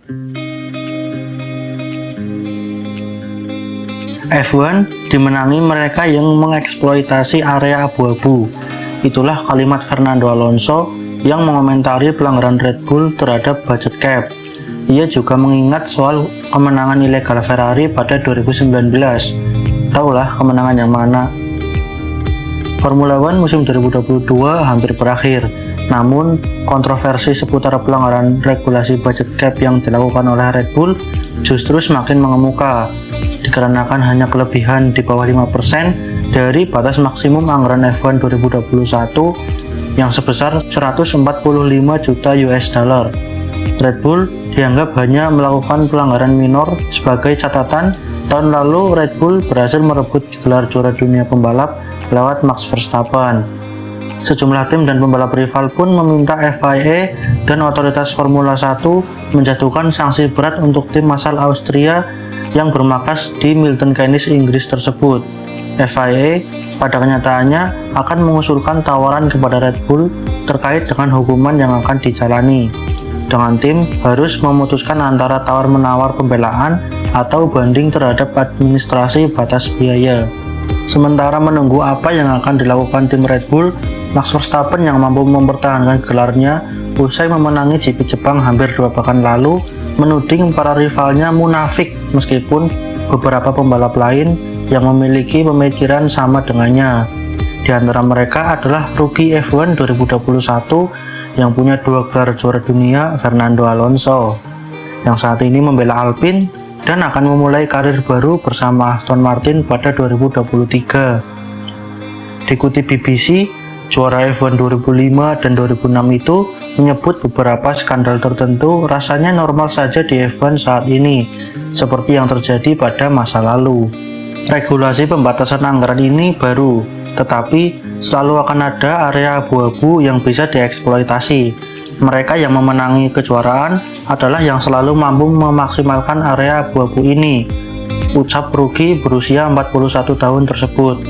F1 dimenangi mereka yang mengeksploitasi area abu-abu. Itulah kalimat Fernando Alonso yang mengomentari pelanggaran Red Bull terhadap budget cap. Ia juga mengingat soal kemenangan ilegal Ferrari pada 2019. Taulah kemenangan yang mana. Formula One musim 2022 hampir berakhir, namun kontroversi seputar pelanggaran regulasi budget cap yang dilakukan oleh Red Bull justru semakin mengemuka, dikarenakan hanya kelebihan di bawah 5% dari batas maksimum anggaran F1 2021 yang sebesar 145 juta US dollar. Red Bull dianggap hanya melakukan pelanggaran minor. Sebagai catatan, tahun lalu Red Bull berhasil merebut gelar juara dunia pembalap lewat Max Verstappen. Sejumlah tim dan pembalap rival pun meminta FIA dan otoritas Formula 1 menjatuhkan sanksi berat untuk tim asal Austria yang bermarkas di Milton Keynes, Inggris tersebut. FIA pada kenyataannya akan mengusulkan tawaran kepada Red Bull terkait dengan hukuman yang akan dijalani, dengan tim harus memutuskan antara tawar-menawar pembelaan atau banding terhadap administrasi batas biaya. Sementara menunggu apa yang akan dilakukan tim Red Bull, Max Verstappen yang mampu mempertahankan gelarnya usai memenangi GP Jepang hampir 2 pekan lalu menuding para rivalnya munafik, meskipun beberapa pembalap lain yang memiliki pemikiran sama dengannya. Di antara mereka adalah rookie F1 2021 yang punya 2 gelar juara dunia, Fernando Alonso, yang saat ini membela Alpine dan akan memulai karir baru bersama Aston Martin pada 2023. Dikutip BBC, juara F1 2005 dan 2006 itu menyebut beberapa skandal tertentu rasanya normal saja di F1 saat ini, seperti yang terjadi pada masa lalu. Regulasi pembatasan anggaran ini baru, tetapi selalu akan ada area abu-abu yang bisa dieksploitasi. Mereka yang memenangi kejuaraan adalah yang selalu mampu memaksimalkan area abu-abu ini, ucap rookie berusia 41 tahun tersebut.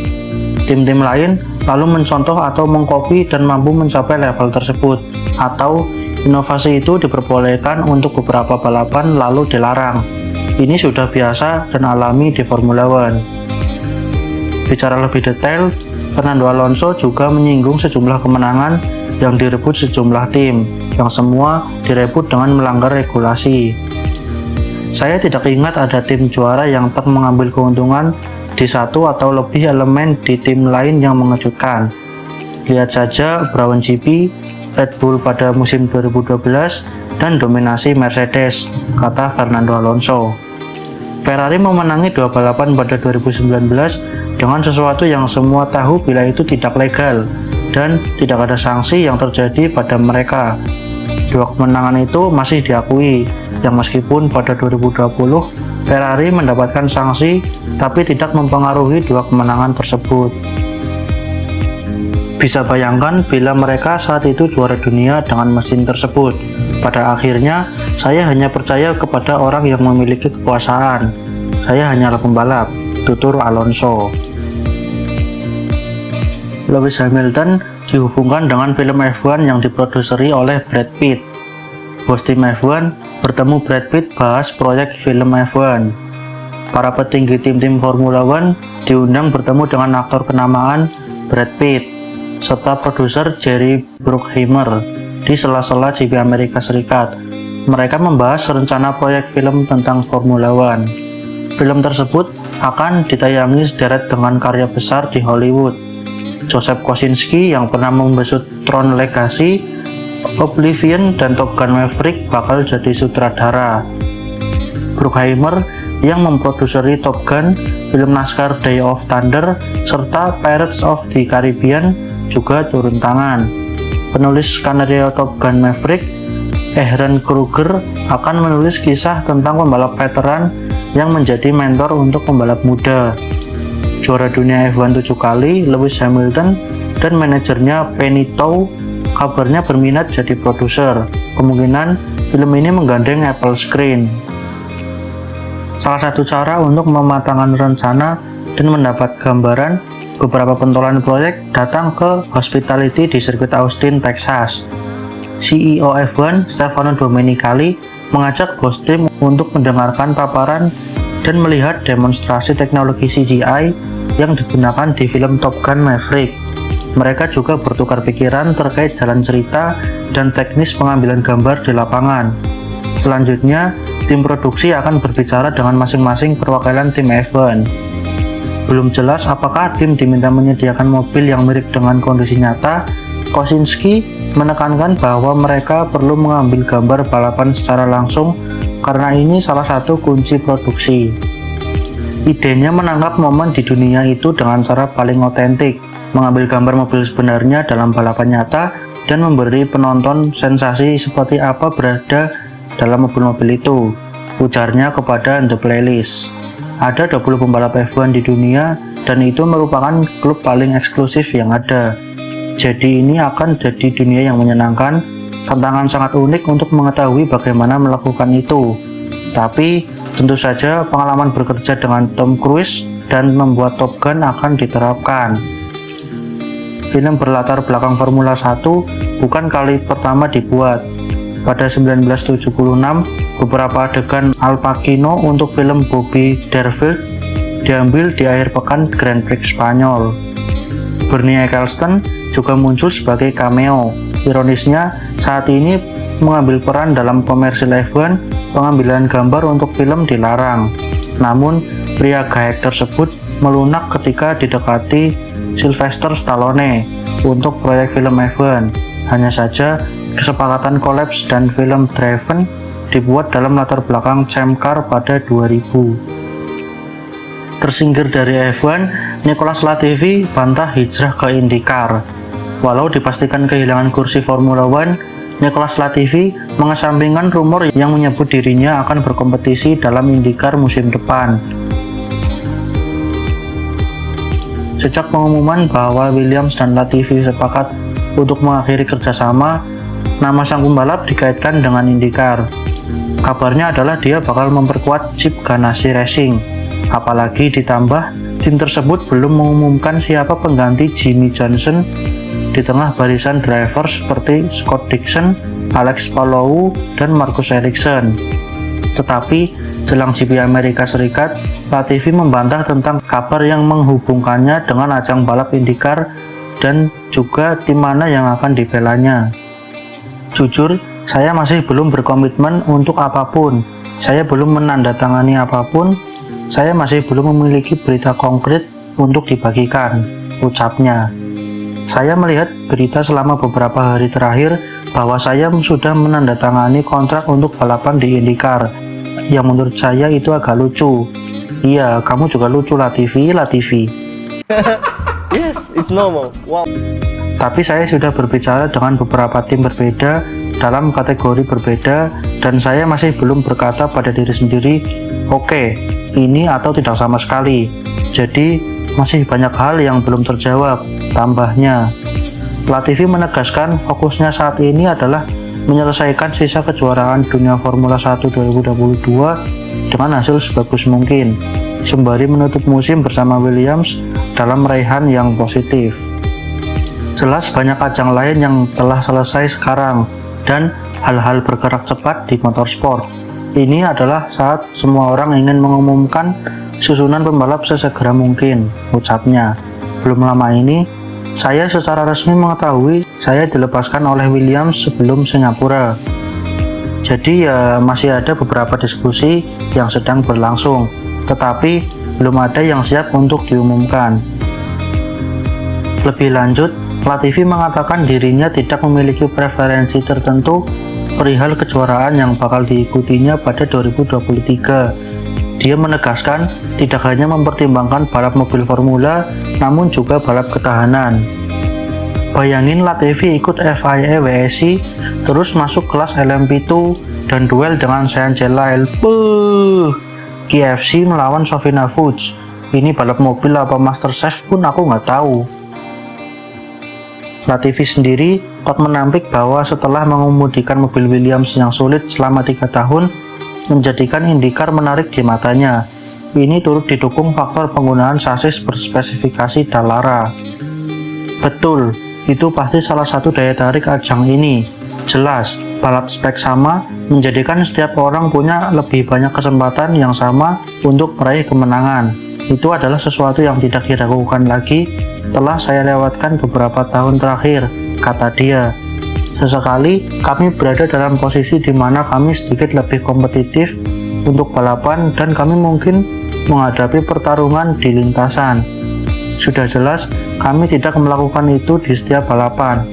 Tim-tim lain lalu mencontoh atau mengkopi dan mampu mencapai level tersebut, atau inovasi itu diperbolehkan untuk beberapa balapan lalu dilarang. Ini sudah biasa dan alami di Formula One. Bicara lebih detail, Fernando Alonso juga menyinggung sejumlah kemenangan yang direbut sejumlah tim, yang semua direbut dengan melanggar regulasi. Saya tidak ingat ada tim juara yang tak mengambil keuntungan di satu atau lebih elemen di tim lain yang mengejutkan. Lihat saja Brown GP, Red Bull pada musim 2012, dan dominasi Mercedes, kata Fernando Alonso. Ferrari memenangi 2 balapan pada 2019 dengan sesuatu yang semua tahu bila itu tidak legal, dan tidak ada sanksi yang terjadi pada mereka. 2 kemenangan itu masih diakui, yang meskipun pada 2020 Ferrari mendapatkan sanksi, tapi tidak mempengaruhi 2 kemenangan tersebut. Bisa bayangkan bila mereka saat itu juara dunia dengan mesin tersebut. Pada akhirnya, saya hanya percaya kepada orang yang memiliki kekuasaan. Saya hanyalah pembalap, tutur Alonso. Lewis Hamilton dihubungkan dengan film F1 yang diproduseri oleh Brad Pitt. Bos tim F1 bertemu Brad Pitt bahas proyek film F1. Para petinggi tim-tim Formula One diundang bertemu dengan aktor kenamaan Brad Pitt serta produser Jerry Bruckheimer di sela-sela GP Amerika Serikat. Mereka membahas rencana proyek film tentang Formula One. Film tersebut akan ditayangi sederet dengan karya besar di Hollywood. Joseph Kosinski yang pernah membesut Tron Legacy, Oblivion, dan Top Gun Maverick bakal jadi sutradara. Bruckheimer yang memproduseri Top Gun, film NASCAR Day of Thunder, serta Pirates of the Caribbean juga turun tangan. Penulis skenario Top Gun Maverick, Ehren Kruger, akan menulis kisah tentang pembalap veteran yang menjadi mentor untuk pembalap muda. Juara dunia F1 7 kali, Lewis Hamilton dan manajernya Penny Tow kabarnya berminat jadi produser. Kemungkinan film ini menggandeng Apple Screen. Salah satu cara untuk mematangkan rencana dan mendapat gambaran beberapa pentolan proyek datang ke hospitality di sirkuit Austin, Texas. CEO F1 Stefano Domenicali mengajak bos tim untuk mendengarkan paparan dan melihat demonstrasi teknologi CGI yang digunakan di film Top Gun Maverick. Mereka juga bertukar pikiran terkait jalan cerita dan teknis pengambilan gambar di lapangan. Selanjutnya, tim produksi akan berbicara dengan masing-masing perwakilan tim F1. Belum jelas apakah tim diminta menyediakan mobil yang mirip dengan kondisi nyata. Kosinski menekankan bahwa mereka perlu mengambil gambar balapan secara langsung karena ini salah satu kunci produksi. Idenya menangkap momen di dunia itu dengan cara paling otentik, mengambil gambar mobil sebenarnya dalam balapan nyata dan memberi penonton sensasi seperti apa berada dalam mobil-mobil itu, ujarnya kepada The Playlist. Ada 20 pembalap F1 di dunia dan itu merupakan klub paling eksklusif yang ada. Jadi ini akan jadi dunia yang menyenangkan, tantangan sangat unik untuk mengetahui bagaimana melakukan itu. Tapi tentu saja pengalaman bekerja dengan Tom Cruise dan membuat Top Gun akan diterapkan. Film berlatar belakang Formula 1 bukan kali pertama dibuat. Pada 1976, beberapa adegan Al Pacino untuk film Bobby Darfield diambil di akhir pekan Grand Prix Spanyol. Bernie Ecclestone juga muncul sebagai cameo. Ironisnya, saat ini mengambil peran dalam komersil F1, pengambilan gambar untuk film dilarang. Namun, pria gaek tersebut melunak ketika didekati Sylvester Stallone untuk proyek film F1. Hanya saja, kesepakatan kolaps dan film Driven dibuat dalam latar belakang Champ Car pada 2000. Tersingkir dari F1, Nicolas Latifi bantah hijrah ke IndyCar. Walau dipastikan kehilangan kursi Formula One, Nicolas Latifi mengesampingkan rumor yang menyebut dirinya akan berkompetisi dalam IndyCar musim depan. Sejak pengumuman bahwa Williams dan Latifi sepakat untuk mengakhiri kerjasama, nama sang pembalap dikaitkan dengan IndyCar. Kabarnya adalah dia bakal memperkuat Chip Ganassi Racing. Apalagi ditambah tim tersebut belum mengumumkan siapa pengganti Jimmy Johnson di tengah barisan driver seperti Scott Dixon, Alex Palou, dan Marcus Ericsson. Tetapi jelang GP Amerika Serikat, Latifi membantah tentang kabar yang menghubungkannya dengan ajang balap IndyCar dan juga tim mana yang akan dibelanya. Jujur, saya masih belum berkomitmen untuk apapun. Saya belum menandatangani apapun. Saya masih belum memiliki berita konkret untuk dibagikan, ucapnya. Saya melihat berita selama beberapa hari terakhir bahwa saya sudah menandatangani kontrak untuk balapan di IndyCar, yang menurut saya itu agak lucu. Iya, kamu juga lucu Latifi. Yes, it's normal. Wow. Tapi saya sudah berbicara dengan beberapa tim berbeda dalam kategori berbeda dan saya masih belum berkata pada diri sendiri, oke, ini atau tidak sama sekali. Jadi masih banyak hal yang belum terjawab, tambahnya. Latifi menegaskan fokusnya saat ini adalah menyelesaikan sisa kejuaraan dunia Formula 1 2022 dengan hasil sebagus mungkin, sembari menutup musim bersama Williams dalam raihan yang positif. Jelas banyak ajang lain yang telah selesai sekarang dan hal-hal bergerak cepat di motorsport. Ini adalah saat semua orang ingin mengumumkan susunan pembalap sesegera mungkin, ucapnya. Belum lama ini, saya secara resmi mengetahui saya dilepaskan oleh Williams sebelum Singapura. Jadi ya masih ada beberapa diskusi yang sedang berlangsung, tetapi belum ada yang siap untuk diumumkan. Lebih lanjut, Latifi mengatakan dirinya tidak memiliki preferensi tertentu perihal kejuaraan yang bakal diikutinya pada 2023. Dia menegaskan tidak hanya mempertimbangkan balap mobil formula, namun juga balap ketahanan. Bayangin Latifi ikut FIA WEC, terus masuk kelas LMP2 dan duel dengan Sean KFC melawan Sofina Fuchs. Ini balap mobil apa MasterChef pun aku nggak tahu. Latifi sendiri tak menampik bahwa setelah mengemudikan mobil Williams yang sulit selama 3 tahun, menjadikan IndyCar menarik di matanya. Ini turut didukung faktor penggunaan sasis berspesifikasi Dallara. Betul, itu pasti salah satu daya tarik ajang ini. Jelas, balap spek sama menjadikan setiap orang punya lebih banyak kesempatan yang sama untuk meraih kemenangan. Itu adalah sesuatu yang tidak diragukan lagi telah saya lewatkan beberapa tahun terakhir, kata dia. Sesekali kami berada dalam posisi di mana kami sedikit lebih kompetitif untuk balapan dan kami mungkin menghadapi pertarungan di lintasan. Sudah jelas, kami tidak melakukan itu di setiap balapan.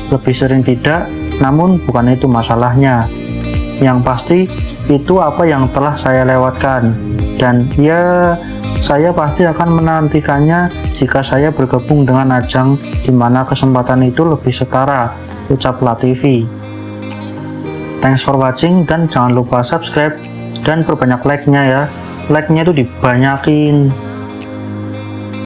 Lebih sering tidak, namun bukan itu masalahnya. Yang pasti, itu apa yang telah saya lewatkan. Dan ya, saya pasti akan menantikannya jika saya bergabung dengan ajang di mana kesempatan itu lebih setara, ucap Latifi. Thanks for watching dan jangan lupa subscribe dan perbanyak like-nya ya. Like-nya itu dibanyakin.